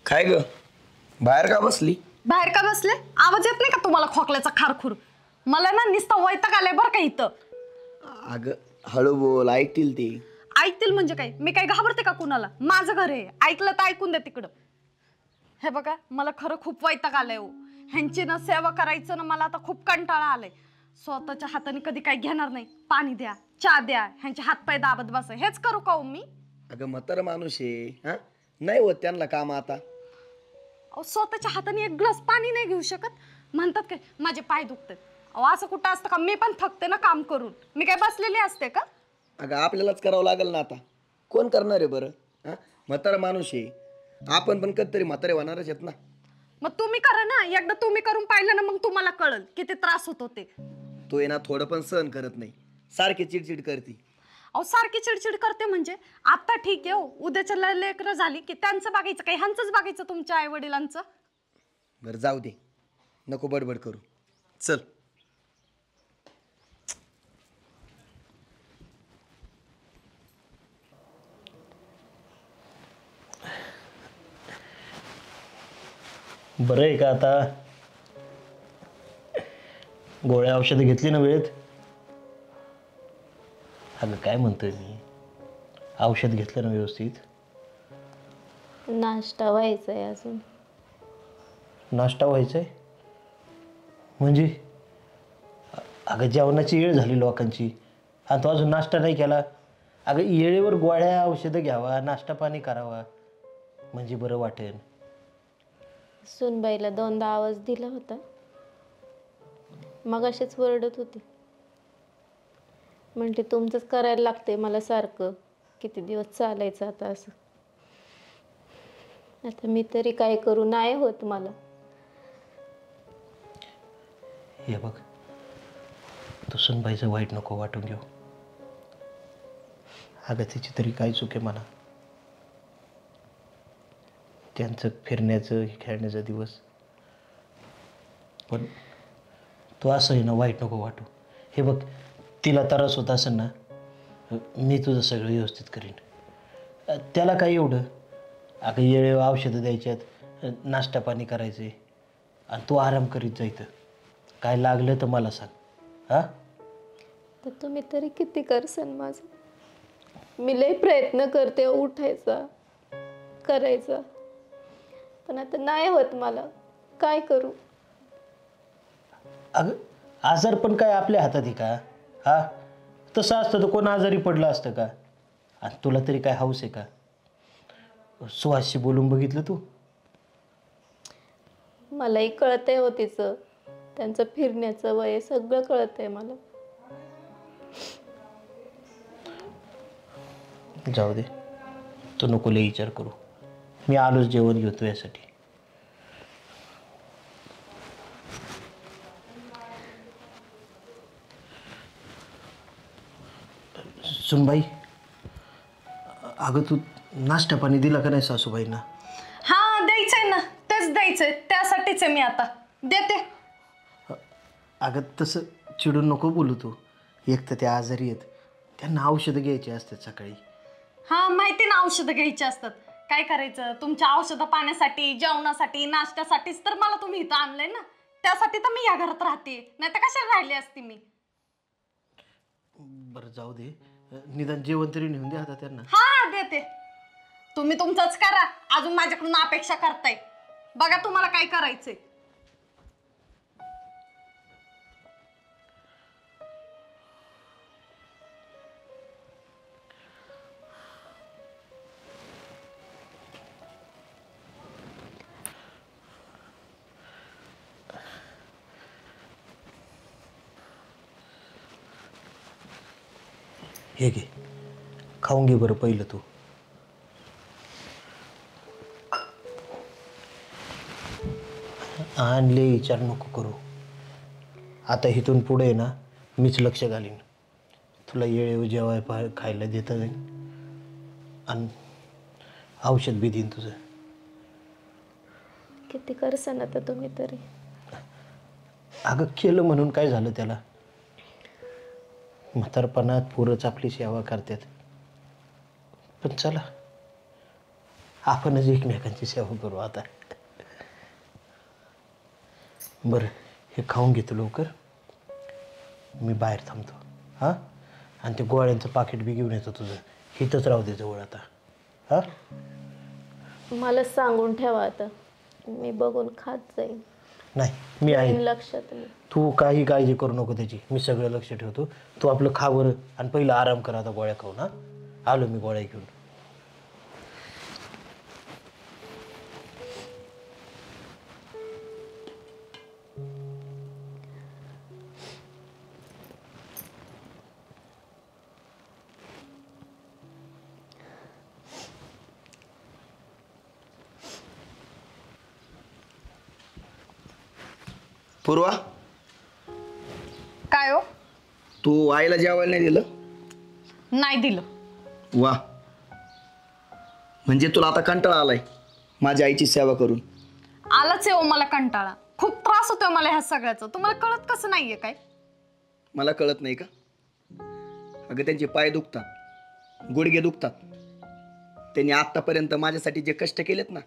काय ग बाहेर का बसली? बाहेर का बसले? आवाज येत नाही का तुम्हाला खोकल्याचा खारखुर? मला ना नुसतं वैताग आलाय बरं का इथं. अगं हळू बोल, ऐकतील ती. ऐकतील म्हणजे काय? मी काय घाबरते का कुणाला? माझं घर आहे, ऐकलं तर ऐकून द्या तिकडं. हे बघा मला खरं खूप वैताग आलाय हो. ह्यांची ना सेवा करायचं ना मला आता खूप कंटाळा आलाय. स्वतःच्या हाताने कधी काही घेणार नाही. पाणी द्या, चहा द्या, ह्यांचे हातपाय दाबत बस, हेच करू का हो मी? अगं म्हातारा माणूस आहे, हा नाही होत त्यांना काम आता. अहो स्वतःच्या हाताने एक ग्लास पाणी नाही घेऊ शकत? म्हणतात काय माझे पाय दुखतात. अहो असं कुठं असतं का? मी पण थकते ना काम करून. मी काय बसलेली असते का? अगं आपल्यालाच करावं लागेल ना आता. कोण करणार आहे बरं? हा म्हातारा माणूस आहे, आपण पण कधीतरी म्हातारे होणारच आहेत ना. मग तुम्ही करा ना. एकदा तुम्ही करून पाहिलं ना मग तुम्हाला कळल किती त्रास होतो ते. तो आहे ना थोडं पण सहन करत नाही, सारखी चिडचिड करते. अहो सारखी चिडचिड करते म्हणजे आता ठीक आहे हो, उद्याच्या लेकरं झाली की त्यांचं बघायचं काही ह्यांचंच बघायचं तुमच्या आई वडिलांचं. बरं जाऊ दे, नको बडबड करू, चल. बरं आहे का आता? गोळ्या औषधं घेतली ना वेळेत? अगं काय म्हणतोय मी, औषध घेतलं ना व्यवस्थित? नाश्ता व्हायचा आहे अजून. नाश्ता व्हायचा आहे म्हणजे? अगं जेवणाची वेळ झाली लोकांची आणि तो अजून नाश्ता नाही केला. अगं येळेवर गोळ्या औषधं घ्यावा, नाश्ता पाणी करावा, म्हणजे बरं वाटेल. सुनबाईला 2दा आवाज दिला होता, मग अशीच वरडत होती. म्हणते तुमचंच करायला लागते मला सारखं, किती दिवस चालायचं आता असं. आता मी तरी काय करू, नाही होत मला. हे बघ, तू सुनबाईचं वाईट नको वाटून घेऊ. अगं तिची तरी काय चूक आहे म्हणा. त्यांचं फिरण्याचं खेळण्याचा दिवस, पण तू असं आहे ना वाईट नको वाटू. हे बघ, तिला त्रास होत असेल ना, मी तुझं सगळं व्यवस्थित करीन. त्याला काय एवढं? अगं येळेवर औषधं द्यायच्यात, नाश्ता पाणी करायचं आहे, आणि तू आराम करीत जायचं. काय लागलं तर मला सांग. हां तर तुम्ही तरी किती करसान माझं? मी लय प्रयत्न करते उठायचा, करायचा, पण आता नाही होत मला. काय करू? अगं आजार पण काय आपल्या हातात आहे का? हा तसं असतं तर कोण आजारी पडलं असतं का? आणि तुला तरी काय हौस आहे का? सुहासशी बोलून बघितलं तू? मलाही कळतंय हो तिचं, त्यांचं फिरण्याचं वय सगळं कळतंय मला. जाऊ दे, तू नको लय विचार करू. मी आलोच जेवण घेतो यासाठी. सुनबाई, अगं तू नाश्ता पाणी दिला का नाही सासूबाईंना? हा द्यायचंय ना, तेच द्यायचंय, त्यासाठीच आहे मी आता देते. अगं तसं चिडून नको बोलू तू. एक तर त्या आजारी आहेत, त्यांना औषधं घ्यायची असतात सकाळी. हा माहिती ना, औषधं घ्यायची असतात. काय करायचं, तुमच्या औषधं पाण्यासाठी, जेवणासाठी, नाश्त्यासाठीच तर मला तुम्ही इथं आणलंय ना. त्यासाठी तर मी या घरात राहते, नाही तर कशाला राहिली असती मी. बरं जाऊ दे, निदान जेवण तरी नेऊन दे आता त्यांना. हा हा देते. तुम्ही तुमचंच करा, अजून माझ्याकडून अपेक्षा करताय. बघा तुम्हाला काय करायचंय. हे घे, खाऊन घे बरं पहिलं तू. आणले विचार नको करू. आता इथून पुढे ना मीच लक्ष घालीन. तुला येळेवर जेवाय खायला देता जाईल आणि औषध बी देईन तुझं. किती करसान आता तुम्ही तरी. अगं केलं म्हणून काय झालं त्याला? म्हातारपणात पोरंच आपली सेवा करतात. पण चला, आपणच एकमेकांची सेवा करू आता. बरं हे खाऊन घेतो लवकर, मी बाहेर थांबतो. हां, आणि ते गोळ्यांचं पाकिट बी घेऊन येतो तुझं, इथंच राहू दे जवळ आता. हां, मला सांगून ठेवा आता, मी बघून खात जाईन. नाही मी आहे, लक्षात नाही. तू काही काळजी करू नको त्याची, मी सगळं लक्ष ठेवतो. तू आपलं खा बरं आणि पहिलं आराम कर आता गोळ्या खाऊन. हां, आलो मी गोळ्या घेऊन. पूर्वा, काय हो? तू आईला जेवायला नाही दिलं? नाही दिलं. वा, म्हणजे तुला आता कंटाळा आलाय माझ्या आईची सेवा करून. आलाच आहे हो मला कंटाळा. खूप त्रास होतोय मला ह्या सगळ्याचा. तुम्हाला कळत कसं नाहीये काय? मला कळत नाही का? अगं त्यांचे पाय दुखतात, गुडघे दुखतात. त्यांनी आत्तापर्यंत माझ्यासाठी जे कष्ट केलेत ना,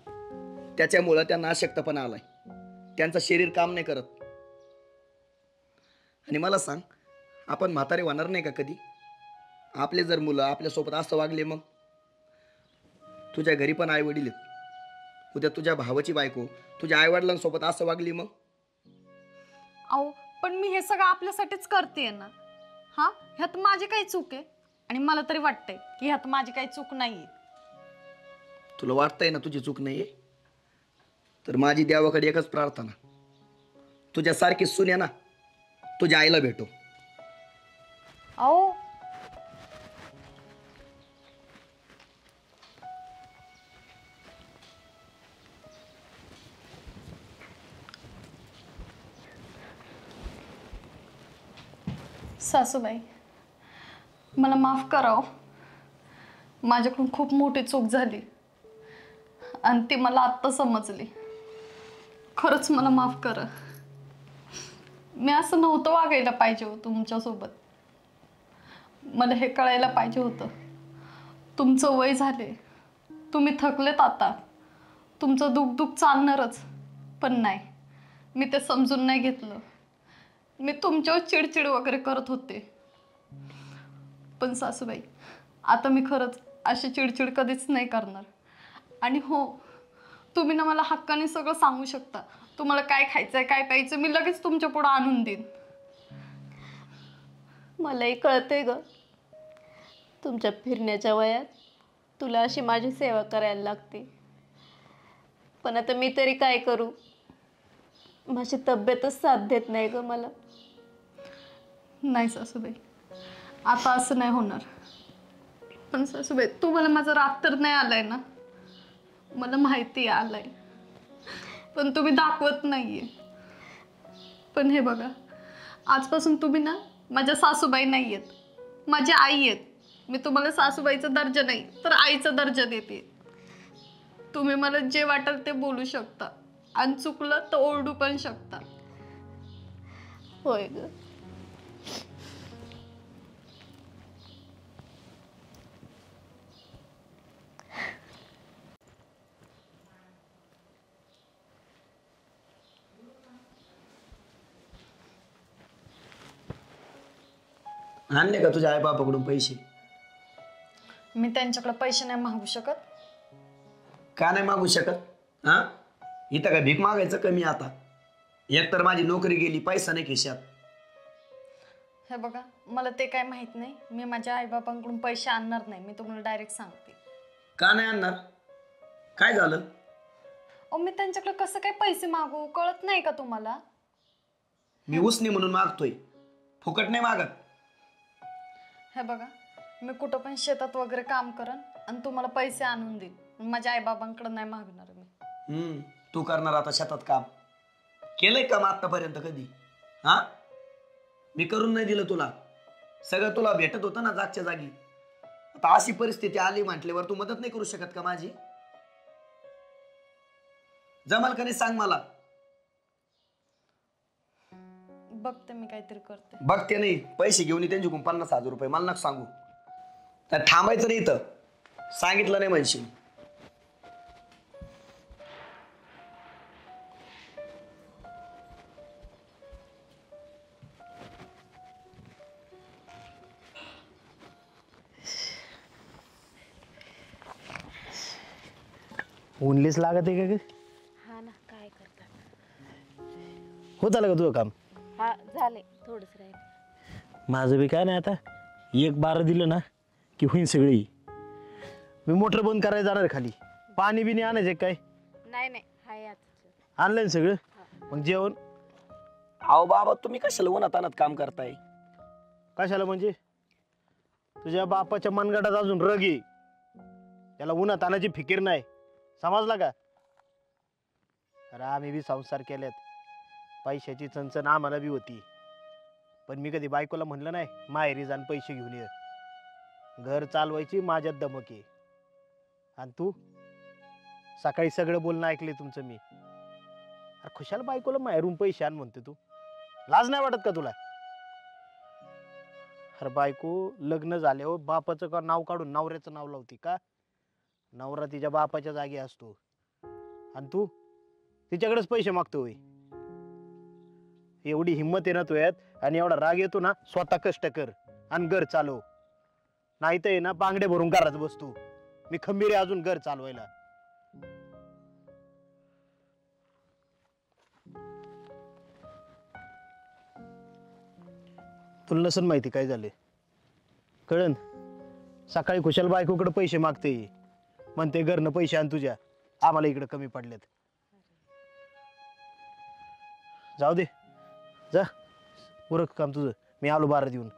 त्याच्यामुळं त्यांना अशक्तपणा आलाय. त्यांचं शरीर काम नाही करत. आणि मला सांग, आपण म्हातारे होणार नाही का कधी? आपले जर मुलं आपल्यासोबत असं वागले, मग तुझ्या घरी पण आई वडील आहेत, उद्या तुझ्या भावाची बायको तुझ्या आईवडिलांसोबत असं वागली, मग अहो पण मी हे सगळं आपल्यासाठीच करते ना. हा, ह्यात माझी काही चूक आहे? आणि मला तरी वाटतंय की ह्यात माझी काही चूक नाहीये. तुला वाटतंय ना तुझी चूक नाहीये? तर माझी देवाकडे एकच प्रार्थना, तुझ्यासारखी सून आहे ना, तुझ्या आईला भेटो. अहो सासूबाई, मला माफ करा हो. माझ्याकडून खूप मोठी चूक झाली आणि ती मला आत्ता समजली. खरंच मला माफ करा. मी असं नव्हतं वागायला पाहिजे हो तुमच्यासोबत. मला हे कळायला पाहिजे होतं. तुमचं वय झाले, तुम्ही थकलेत आता, तुमचं दुःख दुःख चालणारच. पण नाही, मी ते समजून नाही घेतलं. मी तुमच्यावर चिडचिड वगैरे करत होते. पण सासूबाई, आता मी खरंच अशी चिडचिड कधीच नाही करणार. आणि हो, तुम्ही ना मला हक्काने सगळं सांगू शकता. तुम्हाला काय खायचंय, काय प्यायचं, मी लगेच तुमच्या पुढे आणून देईन. मलाही कळते ग, तुमच्या फिरण्याच्या वयात तुला अशी माझी सेवा करायला लागते. पण आता मी तरी काय करू? माझी तब्येतच साथ देत नाही ग मला. नाही सासूबाई, आता असं नाही होणार. पण सासूबाई, तुम्हाला माझा राग तर नाही आलाय ना? मला माहिती आलाय, पण तुम्ही दाखवत नाहीये. पण हे बघा, आजपासून तुम्ही ना माझ्या सासूबाई नाही आहेत, माझी आई आहेत. मी तुम्हाला सासूबाईचा दर्जा नाही तर आईचा दर्जा देते. तुम्ही मला जे वाटेल ते बोलू शकता आणि चुकलं तर ओरडू पण शकता. होय ग. आणले का तुझ्या आई बापाकडून पैसे? मी त्यांच्याकडे पैसे नाही मागू शकत. का नाही मागू शकत? हा, इथं काय भीक मागायचं कमी आता? एकतर माझी नोकरी गेली, पैसा नाही खिशात. हे बघा, मला ते काय माहित नाही. मी माझ्या आईबापांकडून पैसे आणणार नाही, मी तुम्हाला डायरेक्ट सांगते. का नाही आणणार? काय झालं? अहो, मी त्यांच्याकडे कसं काय पैसे मागू, कळत नाही का तुम्हाला? मी उसने म्हणून मागतोय, फुकट नाही मागत. हे बघा, मी कुठं पण शेतात वगैरे काम करन आणि तुम्हाला पैसे आणून देईन. माझ्या आईबाबांकडे नाही मागणार मी. तू करणार आता शेतात काम? केलंय काम आतापर्यंत कधी? हा, मी करून नाही दिलं तुला? सगळं तुला भेटत होतं ना जागच्या जागी. आता अशी परिस्थिती आली म्हटल्यावर तू मदत नाही करू शकत का माझी? जमल का नाही सांग मला. बघते मी काहीतरी करते. बघते नाही, पैसे घेऊन त्यांच्याकडून 50,000 रुपये मला नका सांगू. तर थांबायचं नाही, इथं सांगितलं नाही म्हणशील. ऊनलीच लागत आहे का ग? हा ना, काय करता. होत आलं का तुझं काम? हा झाले, थोडंच राहिले. माझं बी काय नाही आता, एक बारं दिलं ना की होईन सगळी. मी मोटर बंद करायला जाणार खाली, पाणी बिनी आणायचं काय? नाही नाही, हाय आता. आणलं ना सगळं? मग जेवण अहो बाबा, तुम्ही कशाला उन्हात आणत काम करताय? कशाला म्हणजे? तुझ्या बापाच्या मनगटात अजून रग आहे, त्याला उन्हात आणायची फिकीर नाही, समजला का? अरे आम्ही बी संसार केल्यात, पैशाची चणचण आम्हाला बी होती, पण मी कधी बायकोला म्हणलं नाही माहेरी जाण पैसे घेऊन ये. घर चालवायची माझ्यात दमक आहे. आणि तू सकाळी सगळं बोलणं ऐकले तुमचं मी. अरे खुशाल बायकोला माहेरून पैसे आण म्हणते तू, लाज नाही वाटत का तुला? अरे बायको लग्न झाल्यावर बापाचं का नाव काढून नवऱ्याचं नाव लावती का? नवरा तिच्या बापाच्या जागी असतो आणि तू तिच्याकडेच पैसे मागतोय. एवढी हिंमत आहे ना तुझ्यात आणि एवढा राग येतो ना, स्वतः कष्ट कर आणि घर चालव. नाही तर ना बांगडे भरून घरात बसतो. मी खंबीर आहे अजून घर चालवायला. तुला नसन माहिती काय झाले, कळन. सकाळी खुशाल बायकोकडे पैसे मागते, म्हणते घरनं पैसे आण तुझ्या, आम्हाला इकडे कमी पडलेत. जाऊ दे, जा उरक काम तुझं, मी आलो 12 देऊन.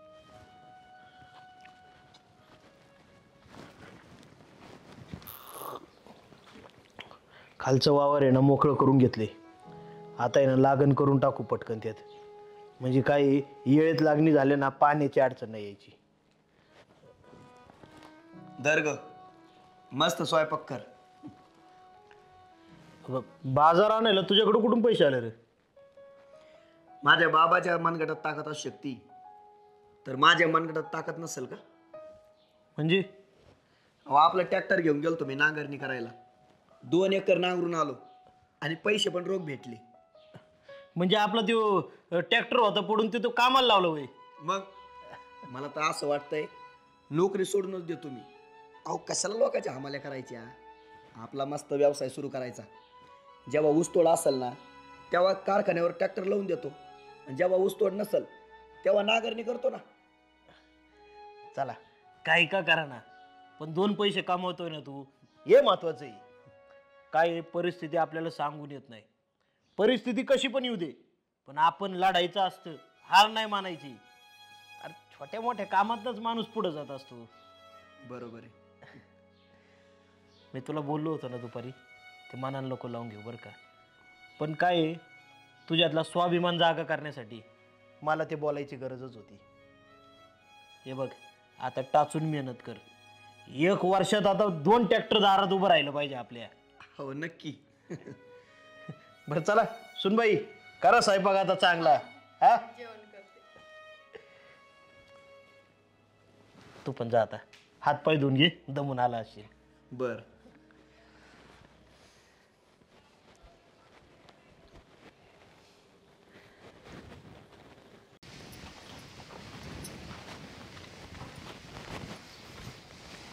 खालचं वावर आहे ना मोकळं करून घेतले, आता आहे ना लागण करून टाकू पटकन त्यात, म्हणजे काही येळेत लागणी झाले ना पाण्याची अडचण नाही यायची. दर्ग मस्त स्वयंपाक कर. बाजार आणायला तुझ्याकडे कुठून पैसे आले रे? माझ्या बाबाच्या मनगटात ताकद असू शकते, तर माझ्या मनगटात ताकद नसेल का? म्हणजे अहो आपलं ट्रॅक्टर घेऊन गेलो तुम्ही नांगरणी करायला, 2 एकर नांगरून आलो आणि पैसे पण रोख भेटले. म्हणजे आपला तो ट्रॅक्टर होता पडून ते तो कामाला लावलं वय. मग मला तर असं वाटतंय नोकरी सोडूनच देतो मी. अहो कशाला लोकांच्या हमाल्या करायच्या, आपला मस्त व्यवसाय सुरू करायचा. जेव्हा ऊसतोड असेल ना तेव्हा कारखान्यावर ट्रॅक्टर लावून देतो, आणि जेव्हा ऊसतोड नसेल तेव्हा नांगरणी करतो ना. चला काही का करा ना, पण 2 पैसे कमवतोय ना तू, हे महत्वाचं आहे. काय परिस्थिती आपल्याला सांगून येत नाही, परिस्थिती कशी पण येऊ दे, पण आपण लढायचं असतं, हार नाही मानायची. अरे छोट्या मोठ्या कामातच माणूस पुढे जात असतो. बरोबर आहे. मी तुला बोललो होतो ना दुपारी, ते मनाला नको लावून घेऊ बरं का. पण काय आहे, तुझ्यातला स्वाभिमान जागा करण्यासाठी मला ते बोलायची गरजच होती. हे बघ आता टाचून मेहनत कर, 1 वर्षात आता 2 ट्रॅक्टर दारात उभं राहिलं पाहिजे आपल्या. हो नक्की. बरं चला सुनबाई, करा स्वयंपाक आता चांगला. हा तू पण जा आता, हात पाय धुवून घे, दमून आला असेल. बर.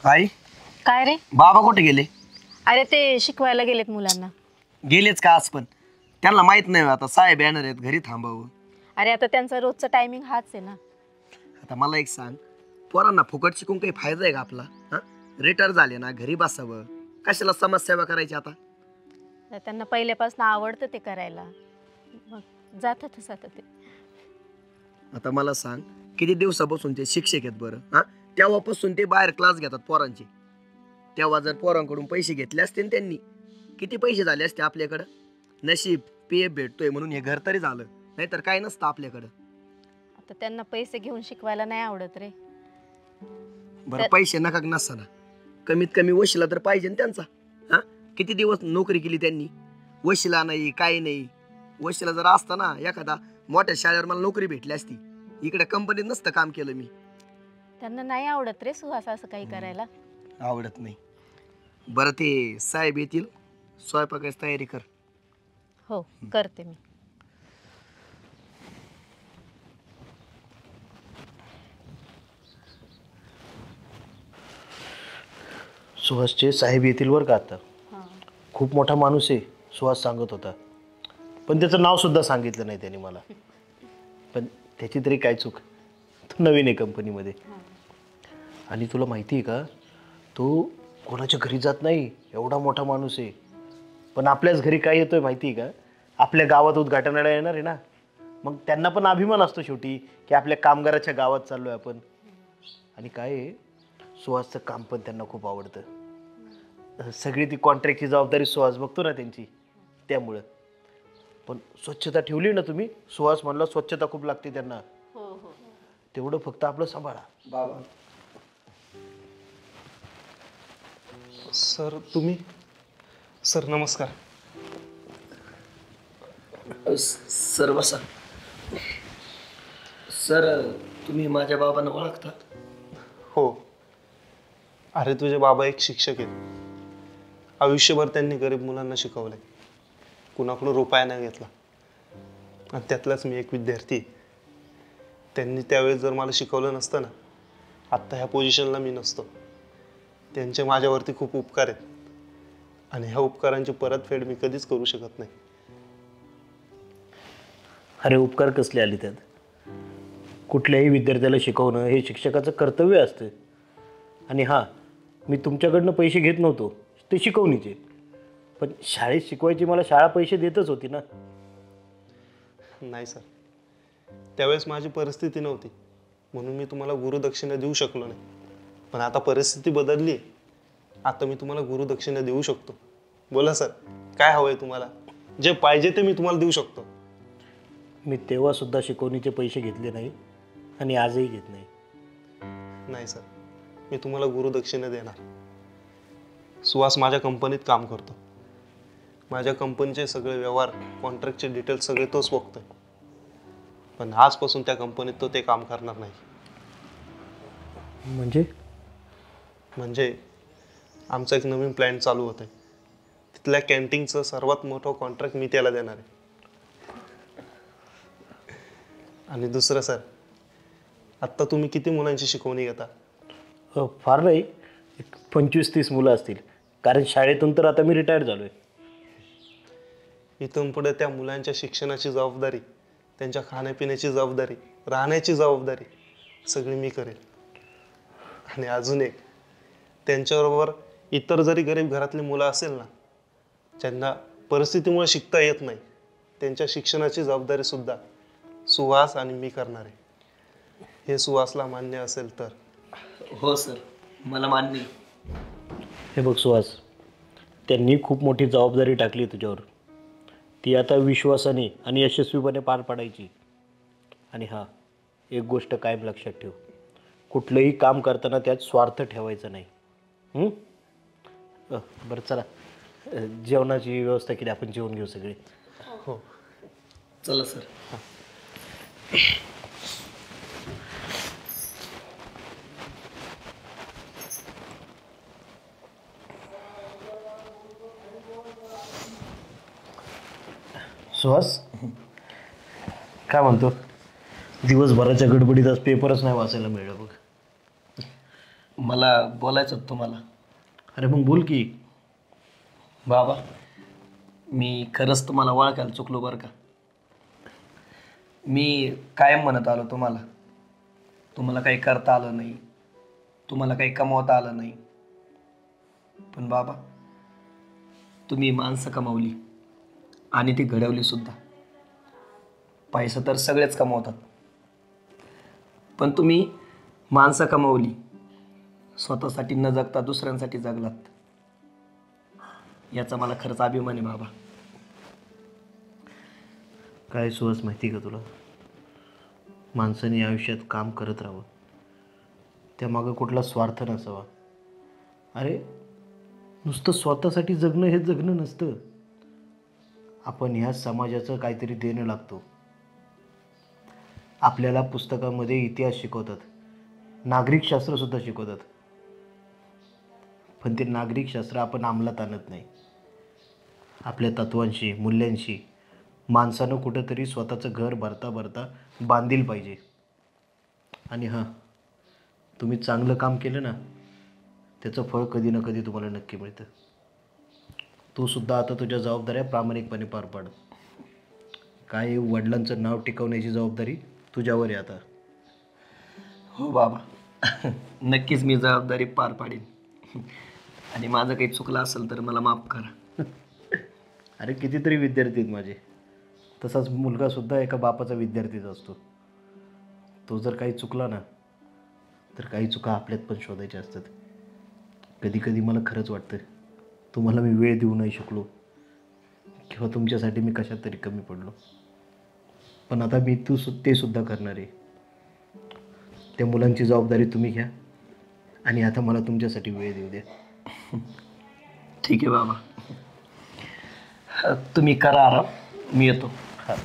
आई, काय रे? बाबा कुठे गेले? अरे ते शिकवायला गेलेत मुलांना. गेलेच का आज पण? त्यांना माहित नाही आता साहेब येणार आहेत, घरी थांबावं. अरे आता त्यांचा रोजचा टायमिंग हाच आहे ना. आता मला एक सांग, पोरांना फुकट शिकून काही फायदा आहे का आपला? हा, रिटायर झाले ना, घरी बसावं, कशाला समाजसेवा करायची आता? तर त्यांना पहिल्यापासून आवडतं ते करायला, मग जातातच आता ते. आता मला सांग, किती दिवसापासून ते शिक्षक आहेत बरं? हा, तेव्हापासून ते बाहेर क्लास घेतात पोरांचे. तेव्हा जर पोरांकडून पैसे घेतले असते ना त्यांनी, किती पैसे झाले असते आपल्याकडं. नशीब PF भेटतोय म्हणून हे घर तरी झालं, नाहीतर काय नसतं आपल्याकडं. आता त्यांना पैसे घेऊन शिकवायला नाही आवडत रे. बरं पैसे नका नसताना कमीत कमी वशिला तर पाहिजे ना त्यांचा. हा, किती दिवस नोकरी केली त्यांनी, वशिला नाही काही नाही. वशिला जर असता ना एखादा मोठ्या शाळेवर मला नोकरी भेटली असती. इकडे कंपनीत नसतं काम केलं मी. त्यांना नाही आवडत रे सुहास असं काही करायला. आवडत नाही. बरं ते साहेब येतील, स्वयंपाकाची तयारी कर. हो करते मी. सुहासचे साहेब येतील बरं का आता. खूप मोठा माणूस आहे सुहास सांगत होता, पण त्याचं नावसुद्धा सांगितलं नाही त्याने मला. पण त्याची तरी काय चूक, तो नवीन आहे कंपनीमध्ये. आणि तुला माहिती आहे का, तो कोणाच्या घरी जात नाही, एवढा मोठा माणूस आहे. पण आपल्याच घरी काय येतोय माहिती आहे का, आपल्या गावात उद्घाटनाला येणार आहे ना, मग त्यांना पण अभिमान असतो शेवटी की आपल्या कामगाराच्या गावात चाललो आहे आपण. आणि काय आहे, सुहासचं काम पण त्यांना खूप आवडतं. सगळी ती कॉन्ट्रॅक्टची जबाबदारी सुहास बघतो ना त्यांची, त्यामुळं. पण स्वच्छता ठेवली ना तुम्ही, सुहास म्हणला स्वच्छता खूप लागते त्यांना, तेवढं फक्त आपलं सांभाळा. बाबा सर तुम्ही? सर नमस्कार. सर बसा. सर तुम्ही माझ्या बाबांना ओळखता? हो. अरे तुझे बाबा एक शिक्षक आहेत. आयुष्यभर त्यांनी गरीब मुलांना शिकवलंय, कुणाकडून रुपया नाही घेतला. आणि त्यातलाच मी एक विद्यार्थी आहे. त्यांनी त्यावेळेस जर मला शिकवलं नसतं ना, आत्ता ह्या पोझिशनला मी नसतो. त्यांचे माझ्यावरती खूप उपकार आहेत आणि ह्या उपकारांची परतफेड मी कधीच करू शकत नाही. अरे उपकार कसले आले त्यात? कुठल्याही विद्यार्थ्याला शिकवणं हे शिक्षकाचं कर्तव्य असतं. आणि हां, मी तुमच्याकडनं पैसे घेत नव्हतो, ते शिकवणीचे. पण शाळेत शिकवायची मला शाळा पैसे देतच होती ना. नाही सर, त्यावेळेस माझी परिस्थिती नव्हती, म्हणून मी तुम्हाला गुरुदक्षिणा देऊ शकलो नाही. पण आता परिस्थिती बदलली आहे, आता मी तुम्हाला गुरुदक्षिणा देऊ शकतो. बोला सर, काय हवं आहे तुम्हाला? जे पाहिजे ते मी तुम्हाला देऊ शकतो. मी तेव्हासुद्धा शिकवणीचे पैसे घेतले नाही आणि आजही घेत नाही. नाही सर, मी तुम्हाला गुरुदक्षिणा देणार. सुहास माझ्या कंपनीत काम करतो. माझ्या कंपनीचे सगळे व्यवहार, कॉन्ट्रॅक्टचे डिटेल्स सगळे तोच बघतोय. पण आजपासून त्या कंपनीत तो ते काम करणार नाही. म्हणजे आमचा एक नवीन प्लॅन चालू होतोय. तिथल्या कॅन्टीनचं सर्वात मोठं कॉन्ट्रॅक्ट मी त्याला देणार आहे. आणि दुसरं सर, आत्ता तुम्ही किती मुलांची शिकवणी घेता? फार नाही, एक 25-30 मुलं असतील. कारण शाळेतून तर आता मी रिटायर झालो आहे. इथून पुढे त्या मुलांच्या शिक्षणाची जबाबदारी, त्यांच्या खाण्यापिण्याची जबाबदारी, राहण्याची जबाबदारी सगळी मी करेन. आणि अजून एक, त्यांच्याबरोबर इतर जरी गरीब घरातली मुलं असेल ना, ज्यांना परिस्थितीमुळे शिकता येत नाही, त्यांच्या शिक्षणाची जबाबदारी सुद्धा सुहास आणि मी करणार आहे. हे सुहासला मान्य असेल तर? हो सर, मला मान्य आहे. हे बघ सुहास, त्यांनी खूप मोठी जबाबदारी टाकली तुझ्यावर. ती आता विश्वासाने आणि यशस्वीपणे पार पाडायची. आणि हां, एक गोष्ट कायम लक्षात ठेव, कुठलंही काम करताना त्यात स्वार्थ ठेवायचा नाही. बरं चला, जेवणाची व्यवस्था केली, आपण जेवण घेऊ सगळे. हो. चला सर. सुहास, काय म्हणतो? दिवसभराच्या गडबडीत आज पेपरच नाही वाचायला मिळलं बघ. मला बोलायचं होतं तुम्हाला. अरे मग बोल की. बाबा, मी खरंच तुम्हाला ओळखायला चुकलो बरं का. मी कायम म्हणत आलो तुम्हाला काही करता आलं नाही, तुम्हाला काही कमवता आलं नाही. पण बाबा, तुम्ही माणसं कमावली आणि ती घडवली सुद्धा. पैसा तर सगळेच कमवतात, पण तुम्ही माणसं कमावली, स्वतःसाठी न जगता दुसऱ्यांसाठी जगलात. याचा मला खरंच अभिमान आहे बाबा. काय सुहास, माहिती का तुला, माणसाने आयुष्यात काम करत राहावं, त्यामागं कुठला स्वार्थ नसावा. अरे नुसतं स्वतःसाठी जगणं हे जगणं नसतं. आपण ह्या समाजाचं काहीतरी देणं लागतो. आपल्याला पुस्तकामध्ये इतिहास शिकवतात, नागरिकशास्त्रसुद्धा शिकवतात, पण ते नागरिकशास्त्र आपण अंमलात आणत नाही. आपल्या तत्वांशी, मूल्यांशी माणसानं कुठंतरी स्वतःचं घर भरता भरता बांधील पाहिजे. आणि हां, तुम्ही चांगलं काम केलं ना, त्याचं फळ कधी ना कधी तुम्हाला नक्की मिळतं. तू सुद्धा आता तुझ्या जबाबदाऱ्या प्रामाणिकपणे पार पाड. काय वडिलांचं नाव टिकवण्याची जबाबदारी तुझ्यावर आहे आता. हो बाबा, नक्कीच मी जबाबदारी पार पाडीन. आणि माझं काही चुकलं असेल तर मला माफ करा. अरे कितीतरी विद्यार्थी आहेत माझे, तसाच मुलगासुद्धा एका बापाचा विद्यार्थीच असतो. तो जर काही चुकला ना तर काही चुका आपल्यात पण शोधायच्या असतात. कधी कधी मला खरंच वाटतं तुम्हाला मी वेळ देऊ नाही शकलो किंवा तुमच्यासाठी मी कशात तरी कमी पडलो. पण आता मी ते सुद्धा करणार आहे. त्या मुलांची जबाबदारी तुम्ही घ्या आणि आता मला तुमच्यासाठी वेळ देऊ द्या. ठीक आहे बाबा, तुम्ही करा आराम, मी येतो. हां.